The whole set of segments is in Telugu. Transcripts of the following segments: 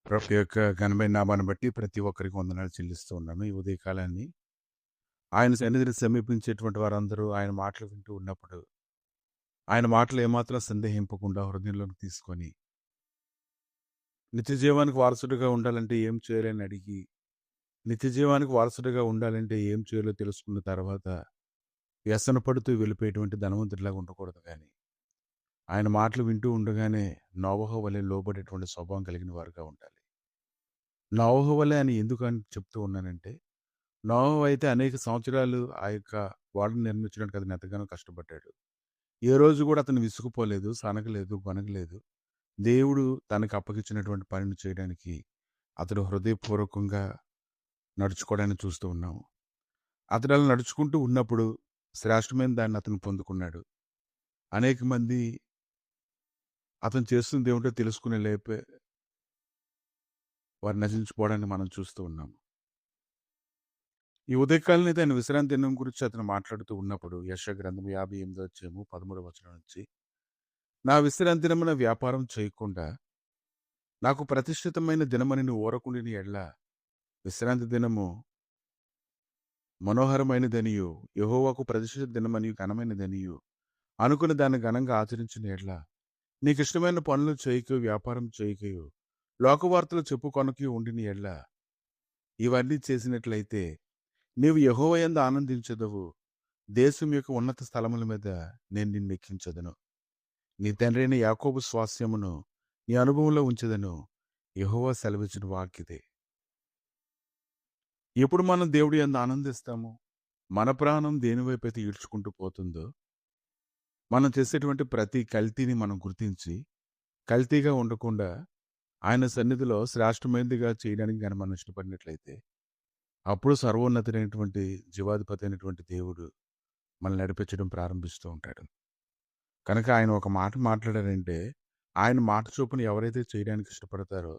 ప్రభు యొక్క ఘనమైన నామాన్ని బట్టి ప్రతి ఒక్కరికి వందనాలు చెల్లిస్తూ ఉన్నాను. ఈ ఉదయకాలాన్ని ఆయన సన్నిధిని సమీపించేటువంటి వారందరూ ఆయన మాటలు వింటూ ఉన్నప్పుడు, ఆయన మాటలు ఏమాత్రం సందేహింపకుండా హృదయంలోకి తీసుకొని, నిత్య జీవానికి వారసుడిగా ఉండాలంటే ఏం చేయాలని అడిగి, నిత్య జీవానికి వారసుడిగా ఉండాలంటే ఏం చేయాలో తెలుసుకున్న తర్వాత, వ్యసన పడుతూ వెళ్ళిపోయేటువంటి ధనవంతుడిలాగా ఉండకూడదు గానీ, ఆయన మాటలు వింటూ ఉండగానే నోవహు వలె లోబడేటువంటి స్వభావం కలిగిన వారుగా ఉండాలి. నోవహు వలె అని ఎందుకని చెప్తూ ఉన్నానంటే, నోవహు అయితే అనేక సంవత్సరాలు ఆ యొక్క ఓడను నిర్మించడానికి అతను ఎంతగానో కష్టపడ్డాడు. ఏ రోజు కూడా అతను విసుగుపోలేదు, సనగలేదు, గొనగలేదు. దేవుడు తనకు అప్పగించినటువంటి పనిని చేయడానికి అతడు హృదయపూర్వకంగా నడుచుకోవడాన్ని చూస్తూ ఉన్నాము. అతడు అలా నడుచుకుంటూ ఉన్నప్పుడు శ్రేష్టమైన దాన్ని అతను పొందుకున్నాడు. అనేక మంది అతను చేస్తుంది ఏమిటో తెలుసుకునే లేపే వారు నశించిపోవడాన్ని మనం చూస్తూ ఉన్నాము. ఈ ఉదయకాలం అయితే ఆయన విశ్రాంతి దినం గురించి అతను మాట్లాడుతూ ఉన్నప్పుడు యెషయా గ్రంథం 58వ అధ్యాయము 13వ వచనం నుంచి, నా విశ్రాంతి దినమున వ్యాపారం చేయకుండా నాకు ప్రతిష్ఠితమైన దినమని నువ్వు ఊరకుండిన ఎడ్ల, విశ్రాంతి దినము మనోహరమైనదనియు యెహోవాకు ప్రతిష్ఠిత దినమనియు ఘనమైనదనియు అనుకుని దాన్ని ఘనంగా ఆచరించిన ఎడ్ల, నీకు ఇష్టమైన పనులు చేయకు, వ్యాపారం చేయకయు, లోకవార్తలు చెప్పుకొనకి ఉండిన ఎడ్ల, ఇవన్నీ చేసినట్లయితే నీవు యెహోవా యందు ఆనందించదవు. దేశం యొక్క ఉన్నత స్థలముల మీద నేను నిన్ను ఎక్కించదను. నీ తండ్రి అయిన యాకోబు స్వాస్యమును నీ అనుభవంలో ఉంచదను. యెహోవా సెలవిచ్చిన వాక్కిదే. ఎప్పుడు మనం దేవుడి యందు ఆనందిస్తాము, మన ప్రాణం దేని వైపైతే ఈడ్చుకుంటూ పోతుందో, మనం చేసేటువంటి ప్రతి కల్తీని మనం గుర్తించి, కల్తీగా ఉండకుండా ఆయన సన్నిధిలో శ్రేష్టమైనదిగా చేయడానికి గాని మనం ఇష్టపడినట్లయితే, అప్పుడు సర్వోన్నతుడైనటువంటి జీవాధిపతి అయినటువంటి దేవుడు మనల్ని నడిపించడం ప్రారంభిస్తూ ఉంటాడు. కనుక ఆయన ఒక మాట మాట్లాడారంటే, ఆయన మాట చొప్పున ఎవరైతే చేయడానికి ఇష్టపడతారో,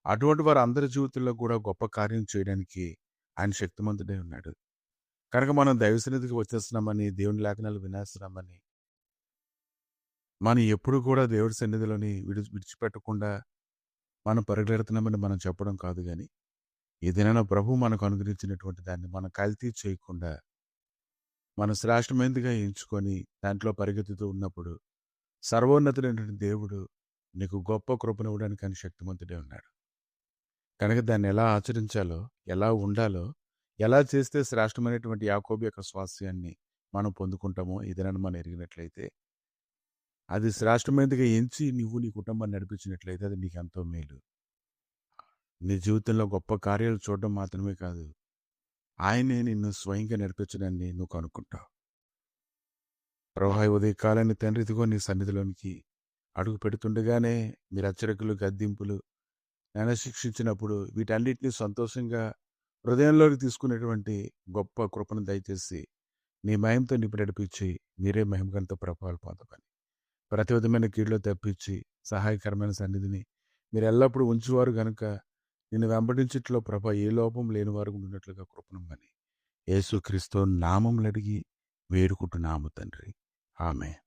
అటువంటి వారు అందరి జీవితంలో కూడా గొప్ప కార్యం చేయడానికి ఆయన శక్తిమంతుడై ఉన్నాడు. కనుక మనం దైవ సన్నిధికి వచ్చేస్తున్నామని, దేవుని లేఖనాలు వినేస్తున్నామని, మనం ఎప్పుడు కూడా దేవుడి సన్నిధిలోని విడిచిపెట్టకుండా మనం పరిగెడుతున్నామని మనం చెప్పడం కాదు గాని, ఏదైనా ప్రభు మనకు అనుగ్రహించినటువంటి దాన్ని మనం కల్తీ చేయకుండా, మనం శ్రేష్టమైనదిగా ఎంచుకొని దాంట్లో పరిగెత్తుతూ ఉన్నప్పుడు, సర్వోన్నతుడైనటువంటి దేవుడు నీకు గొప్ప కృపనివ్వడానికి ఆయన శక్తిమంతుడే ఉన్నాడు. కనుక దాన్ని ఎలా ఆచరించాలో, ఎలా ఉండాలో, ఎలా చేస్తే శ్రేష్టమైనటువంటి యాకోబు యొక్క స్వాస్యాన్ని మనం పొందుకుంటామో ఏదైనా మనం ఎరిగినట్లయితే, అది శ్రేష్టమైనదిగా ఎంచి నువ్వు నీ కుటుంబాన్ని నడిపించినట్లయితే అది నీకు ఎంతో మేలు. నీ జీవితంలో గొప్ప కార్యాలు చూడడం మాత్రమే కాదు, ఆయనే నిన్ను స్వయంగా నడిపించడాన్ని నువ్వు కనుక్కుంటావు. ప్రభువా, ఈ ఉదయకాలాన్ని తండ్రి ఇదిగో నీ సన్నిధిలోనికి అడుగు పెడుతుండగానే మీరు హెచ్చరికలు, గద్దింపులు నన్ను శిక్షించినప్పుడు వీటన్నిటిని సంతోషంగా హృదయంలోకి తీసుకునేటువంటి గొప్ప కృపను దయచేసి నీ మహిమతో నింపి నడిపించి మీరే మహిమగంతో ప్రభావాలు పొందమని, ప్రతి విధమైన కీడులో తప్పించి సహాయకరమైన సన్నిధిని మీరు ఎల్లప్పుడూ ఉంచువారు గనుక నిన్ను వెంబడించట్లో ప్రభ ఏ లోపం లేని వారు ఉండినట్లుగా కృపణమని యేసుక్రీస్తు నామములు అడిగి వేడుకుంటున్నాము తండ్రి. ఆమెన్.